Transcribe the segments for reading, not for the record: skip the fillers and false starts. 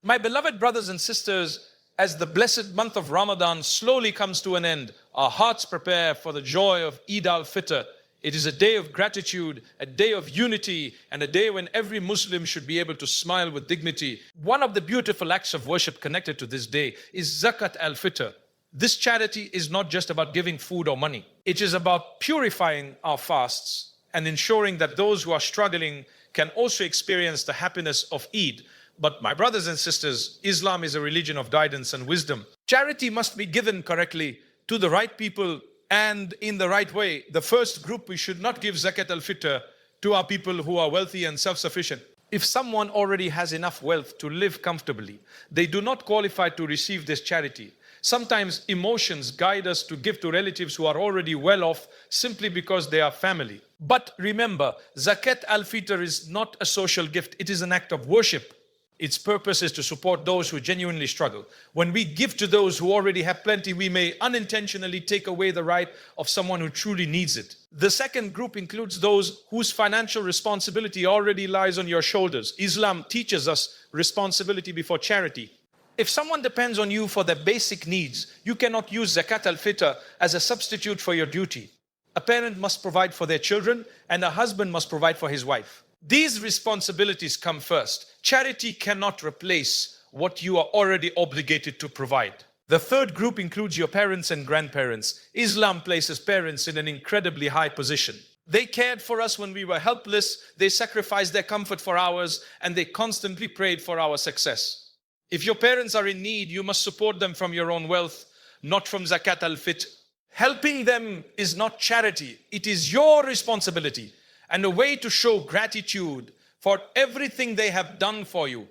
My beloved brothers and sisters, as the blessed month of Ramadan slowly comes to an end, our hearts prepare for the joy of Eid al-Fitr. It is a day of gratitude, a day of unity, and a day when every Muslim should be able to smile with dignity. One of the beautiful acts of worship connected to this day is Zakat al-Fitr. This charity is not just about giving food or money. It is about purifying our fasts and ensuring that those who are struggling can also experience the happiness of Eid. But my brothers and sisters, Islam is a religion of guidance and wisdom. Charity must be given correctly to the right people and in the right way. The first group, we should not give Zakat al-Fitr to our people who are wealthy and self-sufficient. If someone already has enough wealth to live comfortably, they do not qualify to receive this charity. Sometimes emotions guide us to give to relatives who are already well off simply because they are family. But remember, Zakat al-Fitr is not a social gift, it is an act of worship. Its purpose is to support those who genuinely struggle. When we give to those who already have plenty, we may unintentionally take away the right of someone who truly needs it. The second group includes those whose financial responsibility already lies on your shoulders. Islam teaches us responsibility before charity. If someone depends on you for their basic needs, you cannot use Zakat al-Fitr as a substitute for your duty. A parent must provide for their children, and a husband must provide for his wife. These responsibilities come first. Charity cannot replace what you are already obligated to provide. The third group includes your parents and grandparents. Islam places parents in an incredibly high position. They cared for us when we were helpless, they sacrificed their comfort for ours, and they constantly prayed for our success. If your parents are in need, you must support them from your own wealth, not from Zakat al-Fitr. Helping them is not charity, it is your responsibility and a way to show gratitude for everything they have done for you.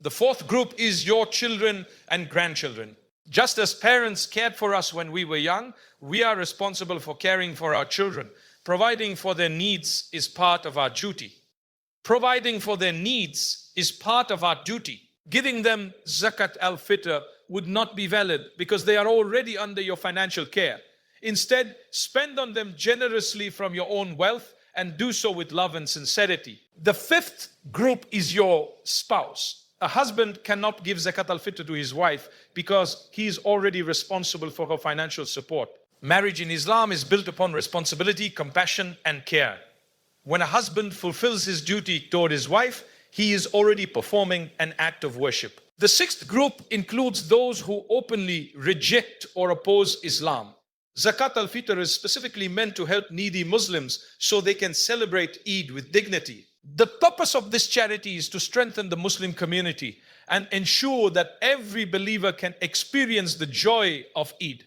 The fourth group is your children and grandchildren. Just as parents cared for us when we were young, we are responsible for caring for our children. Providing for their needs is part of our duty. Providing for their needs is part of our duty. Giving them Zakat al-Fitr would not be valid because they are already under your financial care. Instead, spend on them generously from your own wealth and do so with love and sincerity. The fifth group is your spouse. A husband cannot give Zakat al-Fitr to his wife because he is already responsible for her financial support. Marriage in Islam is built upon responsibility, compassion, and care. When a husband fulfills his duty toward his wife, he is already performing an act of worship. The sixth group includes those who openly reject or oppose Islam. Zakat al-Fitr is specifically meant to help needy Muslims so they can celebrate Eid with dignity. The purpose of this charity is to strengthen the Muslim community and ensure that every believer can experience the joy of Eid.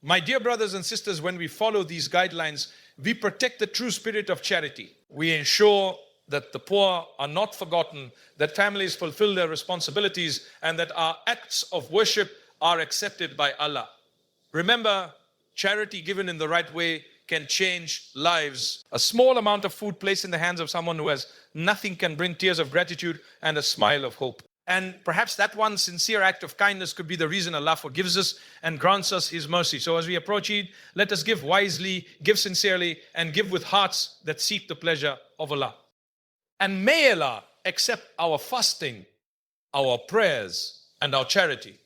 My dear brothers and sisters, when we follow these guidelines, we protect the true spirit of charity. We ensure that the poor are not forgotten, that families fulfill their responsibilities, and that our acts of worship are accepted by Allah. Remember, charity given in the right way can change lives. A small amount of food placed in the hands of someone who has nothing can bring tears of gratitude and a smile of hope. And perhaps that one sincere act of kindness could be the reason Allah forgives us and grants us His mercy. So as we approach Eid, let us give wisely, give sincerely, and give with hearts that seek the pleasure of Allah. And may Allah accept our fasting, our prayers, and our charity.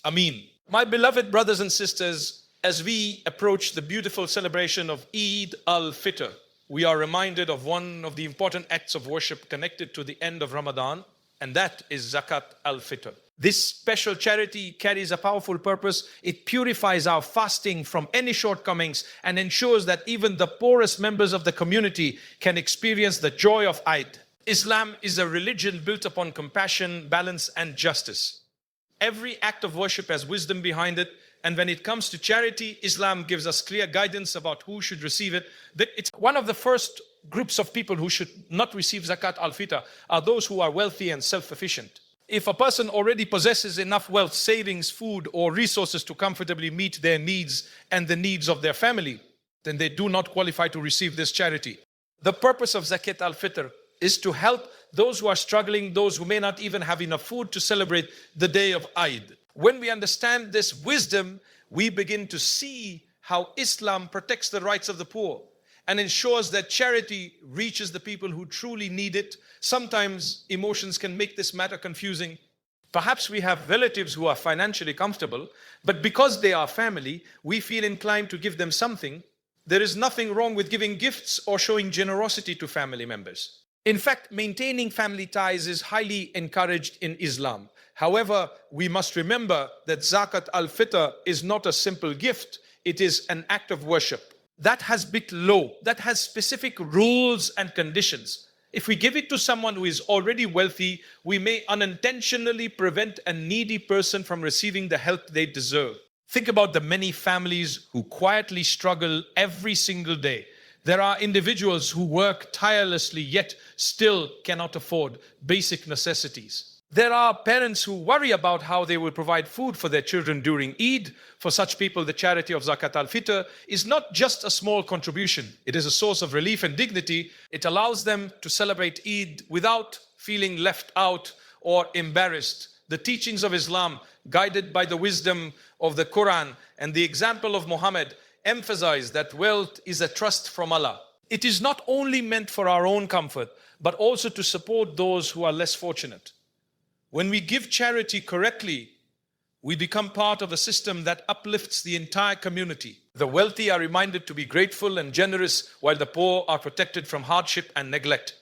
Ameen. My beloved brothers and sisters, as we approach the beautiful celebration of Eid al-Fitr, we are reminded of one of the important acts of worship connected to the end of Ramadan, and that is Zakat al-Fitr. This special charity carries a powerful purpose. It purifies our fasting from any shortcomings and ensures that even the poorest members of the community can experience the joy of Eid. Islam is a religion built upon compassion, balance, and justice. Every act of worship has wisdom behind it. And when it comes to charity, Islam gives us clear guidance about who should receive it. It's one of the first groups of people who should not receive Zakat al-Fitr are those who are wealthy and self-sufficient. If a person already possesses enough wealth, savings, food, or resources to comfortably meet their needs and the needs of their family, then they do not qualify to receive this charity. The purpose of Zakat al-Fitr is to help those who are struggling, those who may not even have enough food to celebrate the day of Eid. When we understand this wisdom, we begin to see how Islam protects the rights of the poor and ensures that charity reaches the people who truly need it. Sometimes emotions can make this matter confusing. Perhaps we have relatives who are financially comfortable, but because they are family, we feel inclined to give them something. There is nothing wrong with giving gifts or showing generosity to family members. In fact, maintaining family ties is highly encouraged in Islam. However, we must remember that Zakat al-Fitr is not a simple gift, it is an act of worship. That has bit law, that has specific rules and conditions. If we give it to someone who is already wealthy, we may unintentionally prevent a needy person from receiving the help they deserve. Think about the many families who quietly struggle every single day. There are individuals who work tirelessly yet still cannot afford basic necessities. There are parents who worry about how they will provide food for their children during Eid. For such people, the charity of Zakat al-Fitr is not just a small contribution. It is a source of relief and dignity. It allows them to celebrate Eid without feeling left out or embarrassed. The teachings of Islam, guided by the wisdom of the Quran and the example of Muhammad, emphasize that wealth is a trust from Allah. It is not only meant for our own comfort, but also to support those who are less fortunate. When we give charity correctly, we become part of a system that uplifts the entire community. The wealthy are reminded to be grateful and generous, while the poor are protected from hardship and neglect.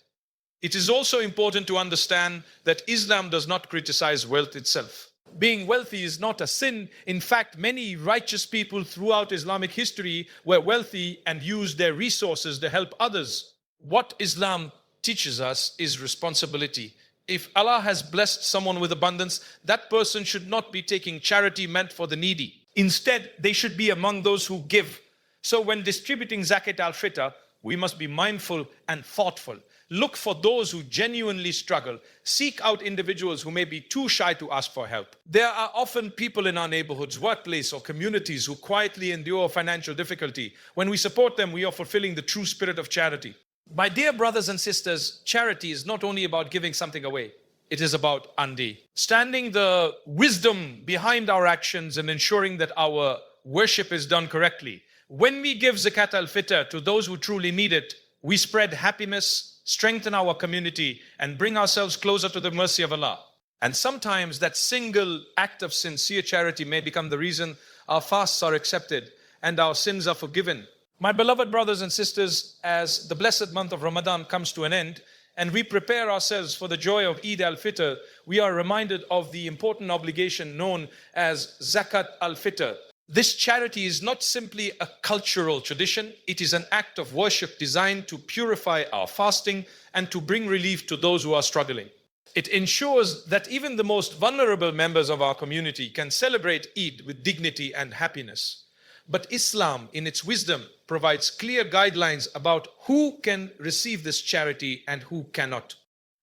It is also important to understand that Islam does not criticize wealth itself. Being wealthy is not a sin. In fact, many righteous people throughout Islamic history were wealthy and used their resources to help others. What Islam teaches us is responsibility. If Allah has blessed someone with abundance, that person should not be taking charity meant for the needy. Instead, they should be among those who give. So when distributing Zakat al-Fitr, we must be mindful and thoughtful. Look for those who genuinely struggle. Seek out individuals who may be too shy to ask for help. There are often people in our neighborhoods, workplace, or communities who quietly endure financial difficulty. When we support them, we are fulfilling the true spirit of charity. My dear brothers and sisters, charity is not only about giving something away, it is about understanding the wisdom behind our actions and ensuring that our worship is done correctly. When we give Zakat al-Fitr to those who truly need it, we spread happiness, strengthen our community, and bring ourselves closer to the mercy of Allah. And sometimes that single act of sincere charity may become the reason our fasts are accepted and our sins are forgiven. My beloved brothers and sisters, as the blessed month of Ramadan comes to an end and we prepare ourselves for the joy of Eid al-Fitr, we are reminded of the important obligation known as Zakat al-Fitr. This charity is not simply a cultural tradition, it is an act of worship designed to purify our fasting and to bring relief to those who are struggling. It ensures that even the most vulnerable members of our community can celebrate Eid with dignity and happiness. But Islam, in its wisdom, provides clear guidelines about who can receive this charity and who cannot.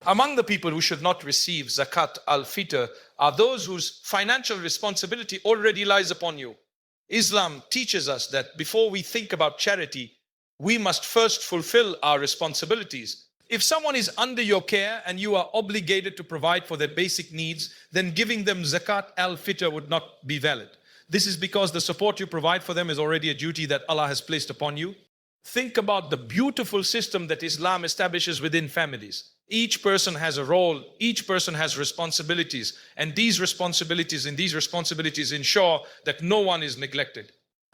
Among the people who should not receive Zakat al-Fitr are those whose financial responsibility already lies upon you. Islam teaches us that before we think about charity, we must first fulfill our responsibilities. If someone is under your care and you are obligated to provide for their basic needs, then giving them Zakat al-Fitr would not be valid. This is because the support you provide for them is already a duty that Allah has placed upon you. Think about the beautiful system that Islam establishes within families. Each person has a role, each person has responsibilities, and these responsibilities ensure that no one is neglected.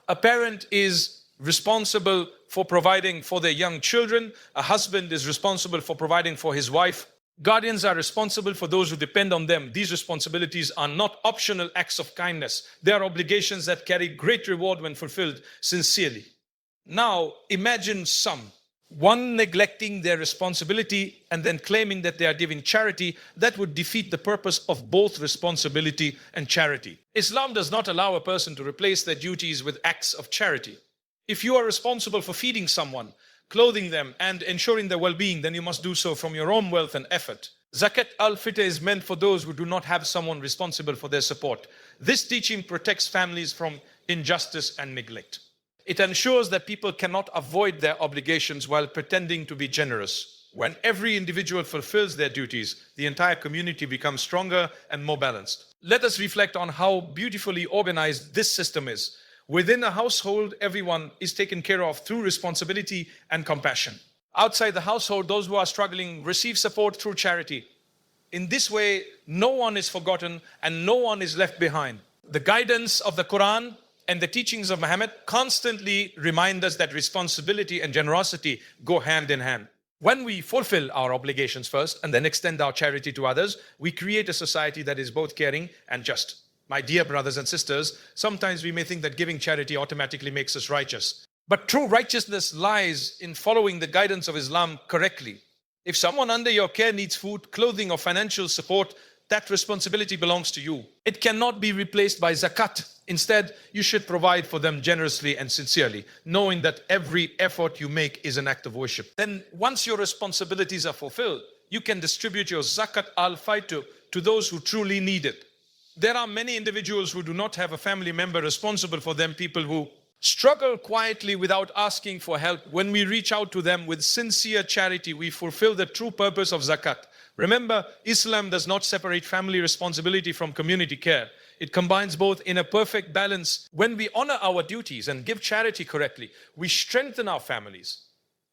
A parent is responsible for providing for their young children. A husband is responsible for providing for his wife. Guardians are responsible for those who depend on them. These responsibilities are not optional acts of kindness. They are obligations that carry great reward when fulfilled sincerely. Now, imagine one neglecting their responsibility and then claiming that they are giving charity. That would defeat the purpose of both responsibility and charity. Islam does not allow a person to replace their duties with acts of charity. If you are responsible for feeding someone, clothing them, and ensuring their well-being, then you must do so from your own wealth and effort. Zakat al-Fitr is meant for those who do not have someone responsible for their support. This teaching protects families from injustice and neglect. It ensures that people cannot avoid their obligations while pretending to be generous. When every individual fulfills their duties, the entire community becomes stronger and more balanced. Let us reflect on how beautifully organized this system is. Within a household, everyone is taken care of through responsibility and compassion. Outside the household, those who are struggling receive support through charity. In this way, no one is forgotten and no one is left behind. The guidance of the Quran and the teachings of Muhammad constantly remind us that responsibility and generosity go hand in hand. When we fulfill our obligations first and then extend our charity to others, we create a society that is both caring and just. My dear brothers and sisters, sometimes we may think that giving charity automatically makes us righteous. But true righteousness lies in following the guidance of Islam correctly. If someone under your care needs food, clothing, or financial support, that responsibility belongs to you. It cannot be replaced by zakat. Instead, you should provide for them generously and sincerely, knowing that every effort you make is an act of worship. Then, once your responsibilities are fulfilled, you can distribute your Zakat al-Fitr to those who truly need it. There are many individuals who do not have a family member responsible for them, people who struggle quietly without asking for help. When we reach out to them with sincere charity, we fulfill the true purpose of zakat. Remember, Islam does not separate family responsibility from community care. It combines both in a perfect balance. When we honor our duties and give charity correctly, we strengthen our families,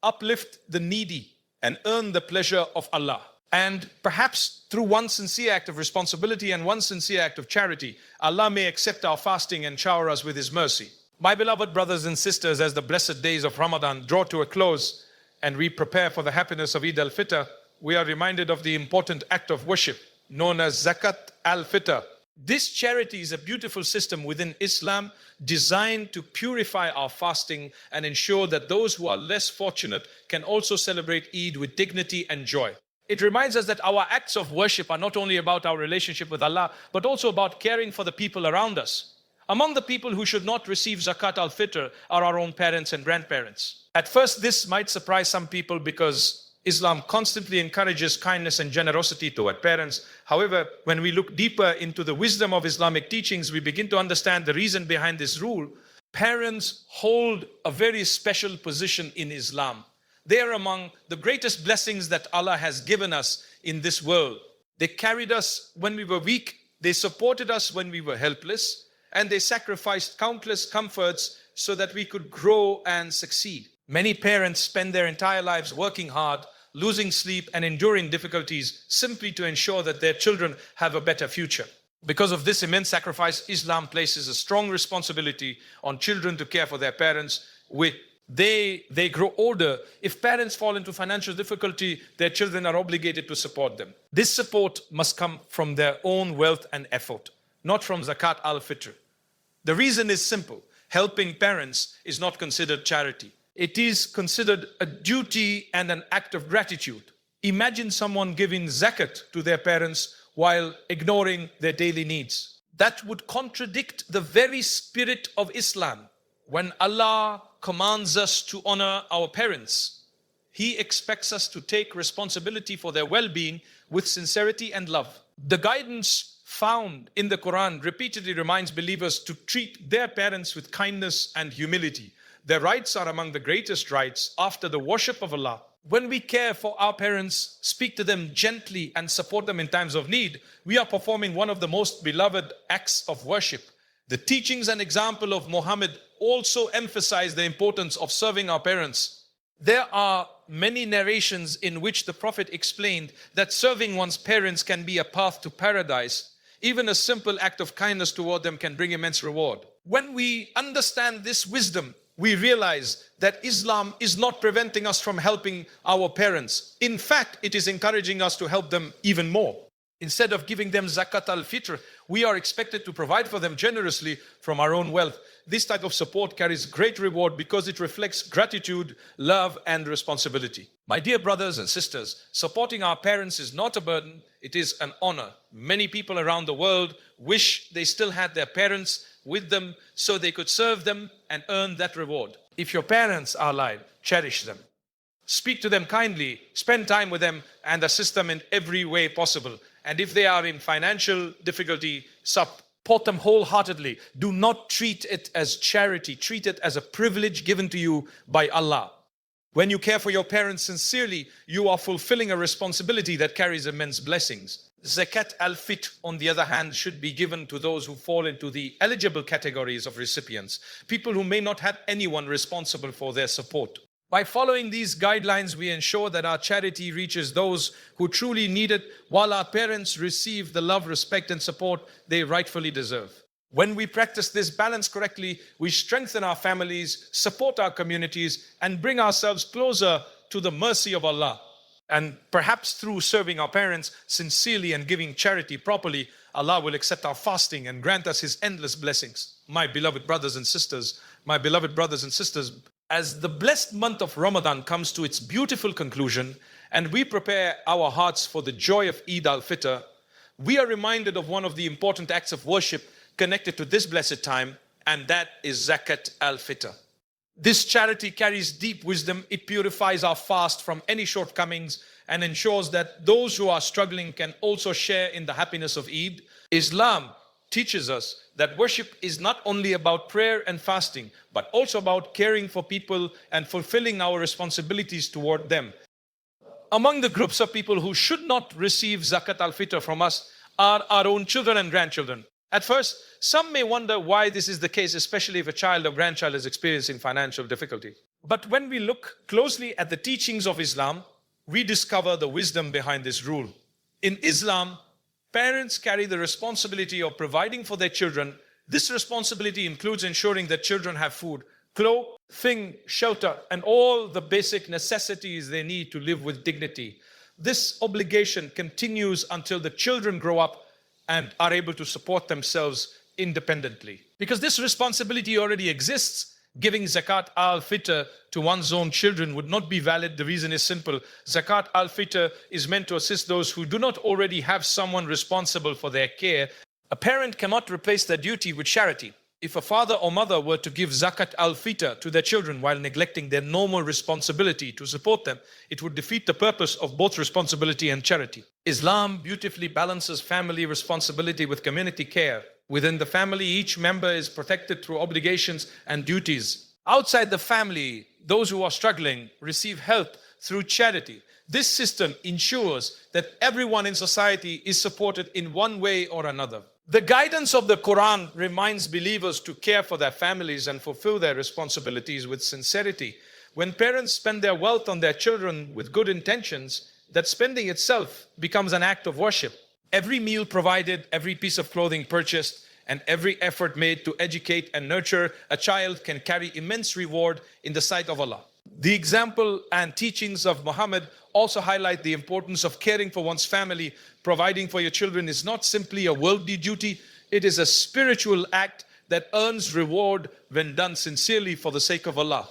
uplift the needy, and earn the pleasure of Allah. And perhaps through one sincere act of responsibility and one sincere act of charity, Allah may accept our fasting and shower us with His mercy. My beloved brothers and sisters, as the blessed days of Ramadan draw to a close and we prepare for the happiness of Eid al-Fitr, we are reminded of the important act of worship known as Zakat al-Fitr. This charity is a beautiful system within Islam designed to purify our fasting and ensure that those who are less fortunate can also celebrate Eid with dignity and joy. It reminds us that our acts of worship are not only about our relationship with Allah, but also about caring for the people around us. Among the people who should not receive Zakat al-Fitr are our own parents and grandparents. At first, this might surprise some people because Islam constantly encourages kindness and generosity toward parents. However, when we look deeper into the wisdom of Islamic teachings, we begin to understand the reason behind this rule. Parents hold a very special position in Islam. They are among the greatest blessings that Allah has given us in this world. They carried us when we were weak. They supported us when we were helpless. And they sacrificed countless comforts so that we could grow and succeed. Many parents spend their entire lives working hard, losing sleep and enduring difficulties simply to ensure that their children have a better future. Because of this immense sacrifice, Islam places a strong responsibility on children to care for their parents. They grow older. If parents fall into financial difficulty, their children are obligated to support them. This support must come from their own wealth and effort, not from Zakat al-Fitr. The reason is simple. Helping parents is not considered charity. It is considered a duty and an act of gratitude. Imagine someone giving zakat to their parents while ignoring their daily needs. That would contradict the very spirit of Islam. When Allah commands us to honor our parents, He expects us to take responsibility for their well-being with sincerity and love. The guidance found in the Quran repeatedly reminds believers to treat their parents with kindness and humility. Their rights are among the greatest rights after the worship of Allah. When we care for our parents, speak to them gently and support them in times of need, we are performing one of the most beloved acts of worship. The teachings and example of Muhammad also emphasize the importance of serving our parents. There are many narrations in which the Prophet explained that serving one's parents can be a path to paradise. Even a simple act of kindness toward them can bring immense reward. When we understand this wisdom, we realize that Islam is not preventing us from helping our parents. In fact, it is encouraging us to help them even more. Instead of giving them Zakat al-Fitr, we are expected to provide for them generously from our own wealth. This type of support carries great reward because it reflects gratitude, love, and responsibility. My dear brothers and sisters, supporting our parents is not a burden, it is an honor. Many people around the world wish they still had their parents with them so they could serve them and earn that reward. If your parents are alive, cherish them. Speak to them kindly, spend time with them, and assist them in every way possible. And if they are in financial difficulty, support them wholeheartedly. Do not treat it as charity. Treat it as a privilege given to you by Allah. When you care for your parents sincerely, you are fulfilling a responsibility that carries immense blessings. Zakat al-Fitr, on the other hand, should be given to those who fall into the eligible categories of recipients, people who may not have anyone responsible for their support. By following these guidelines, we ensure that our charity reaches those who truly need it, while our parents receive the love, respect, and support they rightfully deserve. When we practice this balance correctly, we strengthen our families, support our communities, and bring ourselves closer to the mercy of Allah. And perhaps through serving our parents sincerely and giving charity properly, Allah will accept our fasting and grant us His endless blessings. My beloved brothers and sisters, as the blessed month of Ramadan comes to its beautiful conclusion and we prepare our hearts for the joy of Eid al-Fitr, we are reminded of one of the important acts of worship connected to this blessed time, and that is Zakat al-Fitr. This charity carries deep wisdom. It purifies our fast from any shortcomings and ensures that those who are struggling can also share in the happiness of Eid. Islam teaches us that worship is not only about prayer and fasting, but also about caring for people and fulfilling our responsibilities toward them. Among the groups of people who should not receive Zakat al-Fitr from us are our own children and grandchildren. At first, some may wonder why this is the case, especially if a child or grandchild is experiencing financial difficulty. But when we look closely at the teachings of Islam, we discover the wisdom behind this rule. In Islam, parents carry the responsibility of providing for their children. This responsibility includes ensuring that children have food, clothing, shelter, and all the basic necessities they need to live with dignity. This obligation continues until the children grow up and are able to support themselves independently. Because this responsibility already exists, giving Zakat al-Fitr to one's own children would not be valid. The reason is simple. Zakat al-Fitr is meant to assist those who do not already have someone responsible for their care. A parent cannot replace their duty with charity. If a father or mother were to give Zakat al-Fitr to their children while neglecting their normal responsibility to support them, it would defeat the purpose of both responsibility and charity. Islam beautifully balances family responsibility with community care. Within the family, each member is protected through obligations and duties. Outside the family, those who are struggling receive help through charity. This system ensures that everyone in society is supported in one way or another. The guidance of the Quran reminds believers to care for their families and fulfill their responsibilities with sincerity. When parents spend their wealth on their children with good intentions, that spending itself becomes an act of worship. Every meal provided, every piece of clothing purchased, and every effort made to educate and nurture a child can carry immense reward in the sight of Allah. The example and teachings of Muhammad also highlight the importance of caring for one's family. Providing for your children is not simply a worldly duty, it is a spiritual act that earns reward when done sincerely for the sake of Allah.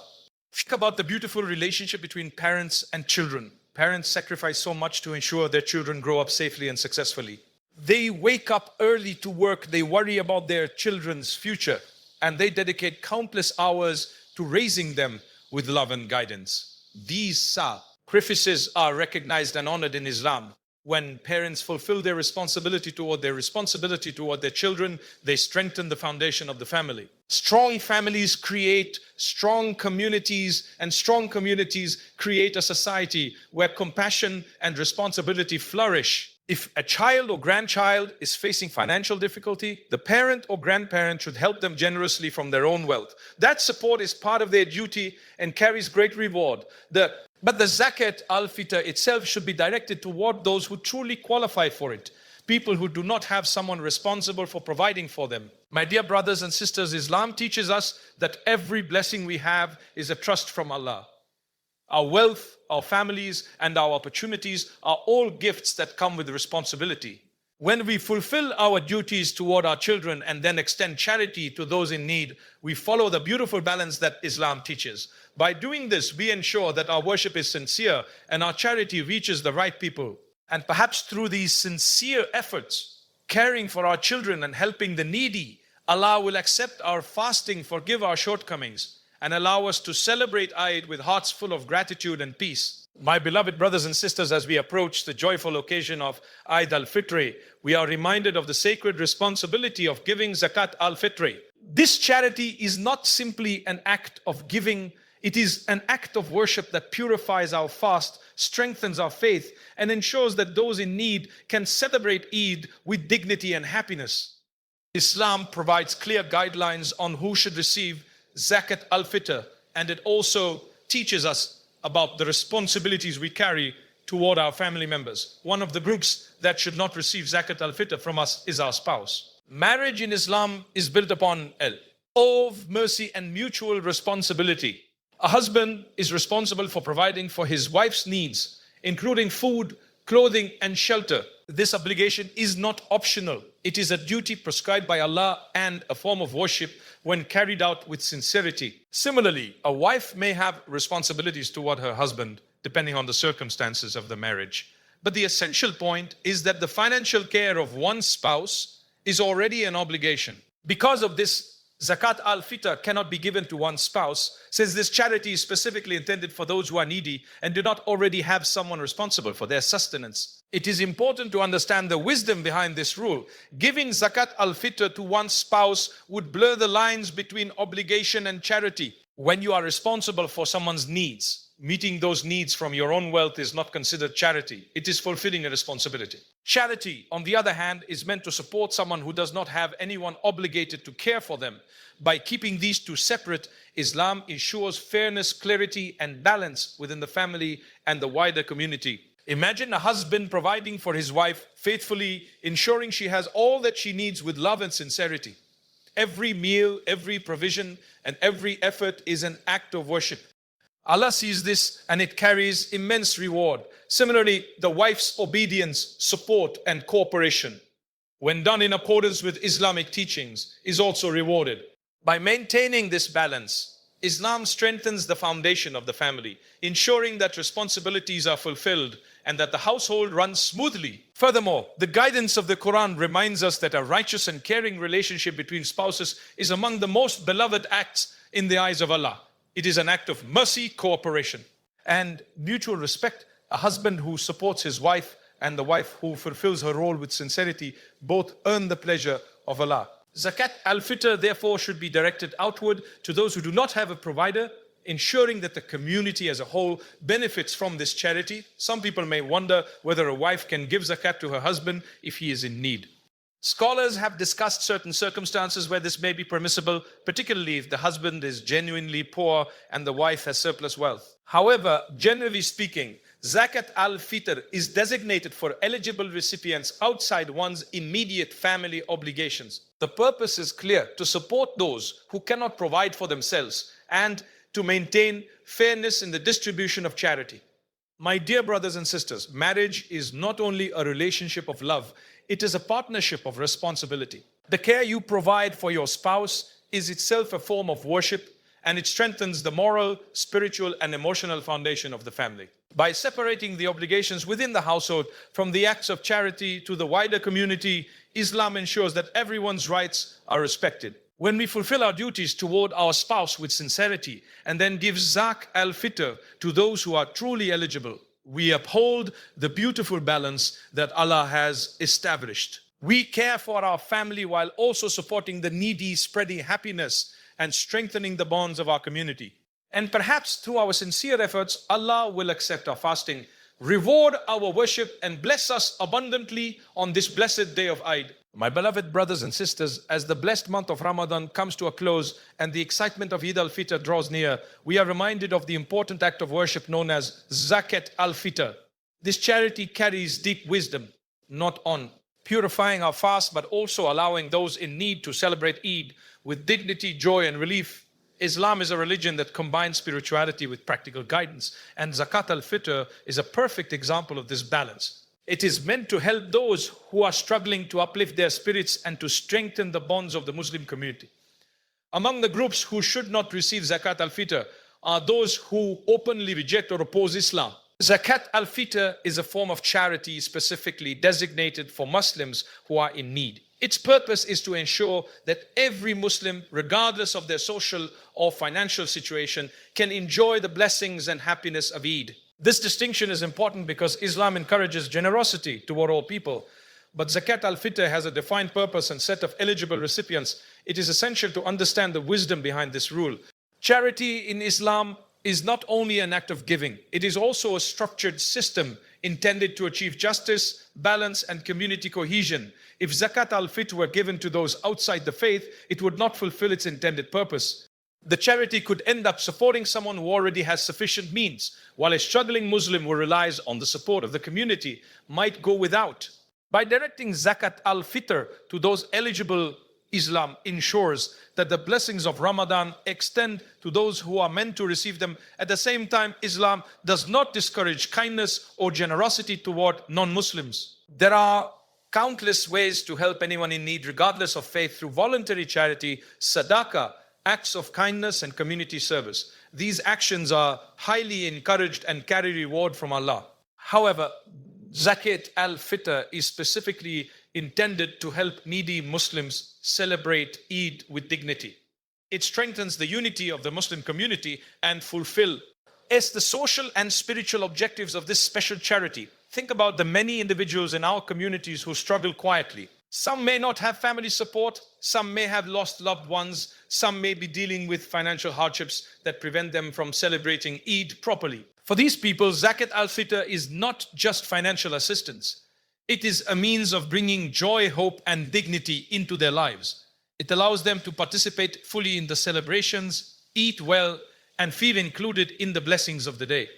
Think about the beautiful relationship between parents and children. Parents sacrifice so much to ensure their children grow up safely and successfully. They wake up early to work, they worry about their children's future, and they dedicate countless hours to raising them with love and guidance. These sacrifices are recognized and honored in Islam. When parents fulfill their responsibility toward their children, they strengthen the foundation of the family. Strong families create strong communities, and strong communities create a society where compassion and responsibility flourish. If a child or grandchild is facing financial difficulty, the parent or grandparent should help them generously from their own wealth. That support is part of their duty and carries great reward. But the Zakat al-Fitr itself should be directed toward those who truly qualify for it, people who do not have someone responsible for providing for them. My dear brothers and sisters, Islam teaches us that every blessing we have is a trust from Allah. Our wealth, our families, and our opportunities are all gifts that come with responsibility. When we fulfill our duties toward our children and then extend charity to those in need, we follow the beautiful balance that Islam teaches. By doing this, we ensure that our worship is sincere and our charity reaches the right people. And perhaps through these sincere efforts, caring for our children and helping the needy, Allah will accept our fasting, forgive our shortcomings, and allow us to celebrate Eid with hearts full of gratitude and peace. My beloved brothers and sisters, as we approach the joyful occasion of Eid al-Fitr, we are reminded of the sacred responsibility of giving Zakat al-Fitr. This charity is not simply an act of giving, it is an act of worship that purifies our fast, strengthens our faith, and ensures that those in need can celebrate Eid with dignity and happiness. Islam provides clear guidelines on who should receive Zakat al-Fitr, and it also teaches us about the responsibilities we carry toward our family members. One of the groups that should not receive Zakat al-Fitr from us is our spouse. Marriage in Islam is built upon love, mercy, and mutual responsibility. A husband is responsible for providing for his wife's needs, including food, clothing, and shelter. This obligation is not optional. It is a duty prescribed by Allah and a form of worship when carried out with sincerity. Similarly, a wife may have responsibilities toward her husband, depending on the circumstances of the marriage. But the essential point is that the financial care of one spouse is already an obligation. Because of this, Zakat al-Fitr cannot be given to one spouse, since this charity is specifically intended for those who are needy and do not already have someone responsible for their sustenance. It is important to understand the wisdom behind this rule. Giving Zakat al-Fitr to one spouse would blur the lines between obligation and charity. When you are responsible for someone's needs, meeting those needs from your own wealth is not considered charity. It is fulfilling a responsibility. Charity, on the other hand, is meant to support someone who does not have anyone obligated to care for them. By keeping these two separate, Islam ensures fairness, clarity, and balance within the family and the wider community. Imagine a husband providing for his wife faithfully, ensuring she has all that she needs with love and sincerity. Every meal, every provision, and every effort is an act of worship. Allah sees this and it carries immense reward. Similarly, the wife's obedience, support, and cooperation, when done in accordance with Islamic teachings, is also rewarded. By maintaining this balance, Islam strengthens the foundation of the family, ensuring that responsibilities are fulfilled and that the household runs smoothly. Furthermore, the guidance of the Quran reminds us that a righteous and caring relationship between spouses is among the most beloved acts in the eyes of Allah. It is an act of mercy, cooperation, and mutual respect. A husband who supports his wife and the wife who fulfills her role with sincerity both earn the pleasure of Allah. Zakat al-Fitr therefore should be directed outward to those who do not have a provider, ensuring that the community as a whole benefits from this charity. Some people may wonder whether a wife can give zakat to her husband if he is in need. Scholars have discussed certain circumstances where this may be permissible, particularly if the husband is genuinely poor and the wife has surplus wealth. However, generally speaking, Zakat al-Fitr is designated for eligible recipients outside one's immediate family obligations. The purpose is clear: to support those who cannot provide for themselves and to maintain fairness in the distribution of charity. My dear brothers and sisters, marriage is not only a relationship of love, it is a partnership of responsibility. The care you provide for your spouse is itself a form of worship, and it strengthens the moral, spiritual, and emotional foundation of the family. By separating the obligations within the household from the acts of charity to the wider community, Islam ensures that everyone's rights are respected. When we fulfill our duties toward our spouse with sincerity and then give Zakat al-Fitr to those who are truly eligible, we uphold the beautiful balance that Allah has established. We care for our family while also supporting the needy, spreading happiness and strengthening the bonds of our community. And perhaps through our sincere efforts, Allah will accept our fasting, reward our worship, and bless us abundantly on this blessed day of Eid. My beloved brothers and sisters, as the blessed month of Ramadan comes to a close and the excitement of Eid al-Fitr draws near, we are reminded of the important act of worship known as Zakat al-Fitr. This charity carries deep wisdom, not on purifying our fast, but also allowing those in need to celebrate Eid with dignity, joy, and relief. Islam is a religion that combines spirituality with practical guidance, and Zakat al-Fitr is a perfect example of this balance. It is meant to help those who are struggling to uplift their spirits and to strengthen the bonds of the Muslim community. Among the groups who should not receive Zakat al-Fitr are those who openly reject or oppose Islam. Zakat al-Fitr is a form of charity specifically designated for Muslims who are in need. Its purpose is to ensure that every Muslim, regardless of their social or financial situation, can enjoy the blessings and happiness of Eid. This distinction is important because Islam encourages generosity toward all people. But Zakat al-Fitr has a defined purpose and set of eligible recipients. It is essential to understand the wisdom behind this rule. Charity in Islam is not only an act of giving, it is also a structured system intended to achieve justice, balance, and community cohesion. If Zakat al-Fitr were given to those outside the faith, it would not fulfill its intended purpose. The charity could end up supporting someone who already has sufficient means, while a struggling Muslim who relies on the support of the community might go without. By directing Zakat al-Fitr to those eligible, Islam ensures that the blessings of Ramadan extend to those who are meant to receive them. At the same time, Islam does not discourage kindness or generosity toward non-Muslims. There are countless ways to help anyone in need, regardless of faith, through voluntary charity, Sadaqah, acts of kindness and community service. These actions are highly encouraged and carry reward from Allah. However, Zakat al-Fitr is specifically intended to help needy Muslims celebrate Eid with dignity. It strengthens the unity of the Muslim community and fulfill the social and spiritual objectives of this special charity. Think about the many individuals in our communities who struggle quietly. Some may not have family support, some may have lost loved ones, some may be dealing with financial hardships that prevent them from celebrating Eid properly. For these people, Zakat al-Fitr is not just financial assistance. It is a means of bringing joy, hope, and dignity into their lives. It allows them to participate fully in the celebrations, eat well, and feel included in the blessings of the day.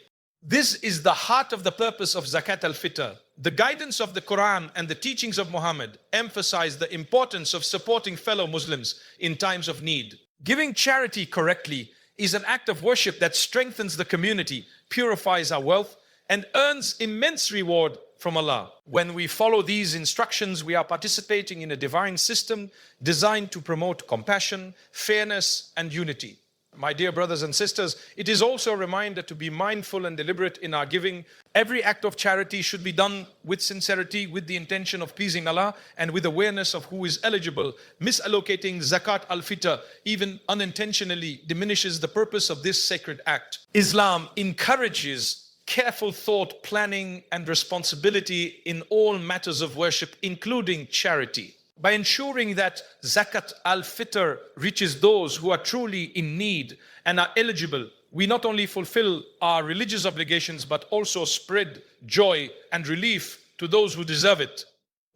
This is the heart of the purpose of Zakat al-Fitr. The guidance of the Quran and the teachings of Muhammad emphasize the importance of supporting fellow Muslims in times of need. Giving charity correctly is an act of worship that strengthens the community, purifies our wealth, and earns immense reward from Allah. When we follow these instructions, we are participating in a divine system designed to promote compassion, fairness, and unity. My dear brothers and sisters, it is also a reminder to be mindful and deliberate in our giving. Every act of charity should be done with sincerity, with the intention of pleasing Allah, and with awareness of who is eligible. Misallocating Zakat al-Fitr, even unintentionally, diminishes the purpose of this sacred act. Islam encourages careful thought, planning, and responsibility in all matters of worship, including charity. By ensuring that Zakat al-Fitr reaches those who are truly in need and are eligible, we not only fulfill our religious obligations, but also spread joy and relief to those who deserve it.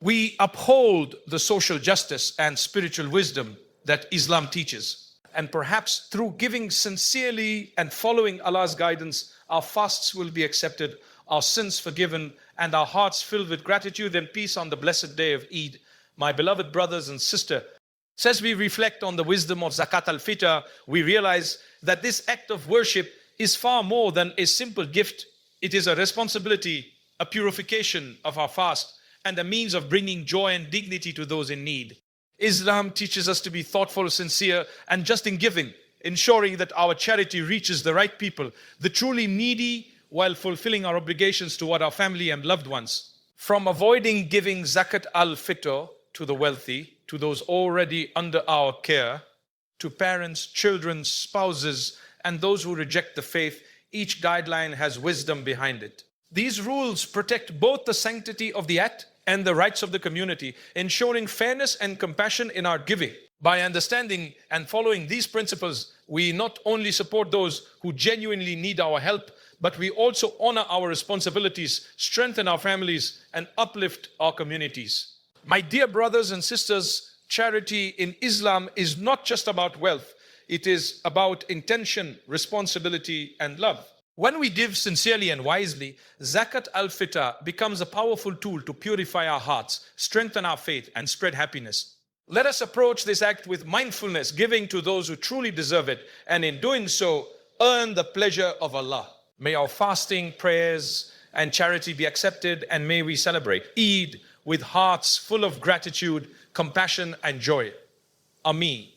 We uphold the social justice and spiritual wisdom that Islam teaches. And perhaps through giving sincerely and following Allah's guidance, our fasts will be accepted, our sins forgiven, and our hearts filled with gratitude and peace on the blessed day of Eid. My beloved brothers and sisters, as we reflect on the wisdom of Zakat al-Fitr, we realize that this act of worship is far more than a simple gift. It is a responsibility, a purification of our fast, and a means of bringing joy and dignity to those in need. Islam teaches us to be thoughtful, sincere, and just in giving, ensuring that our charity reaches the right people, the truly needy, while fulfilling our obligations toward our family and loved ones. From avoiding giving Zakat al-Fitr to the wealthy, to those already under our care, to parents, children, spouses, and those who reject the faith, each guideline has wisdom behind it. These rules protect both the sanctity of the act and the rights of the community, ensuring fairness and compassion in our giving. By understanding and following these principles, we not only support those who genuinely need our help, but we also honor our responsibilities, strengthen our families, and uplift our communities. My dear brothers and sisters, charity in Islam is not just about wealth. It is about intention, responsibility, and love. When we give sincerely and wisely, Zakat al-Fitr becomes a powerful tool to purify our hearts, strengthen our faith, and spread happiness. Let us approach this act with mindfulness, giving to those who truly deserve it, and in doing so, earn the pleasure of Allah. May our fasting, prayers, and charity be accepted, and may we celebrate Eid with hearts full of gratitude, compassion, and joy. Ameen.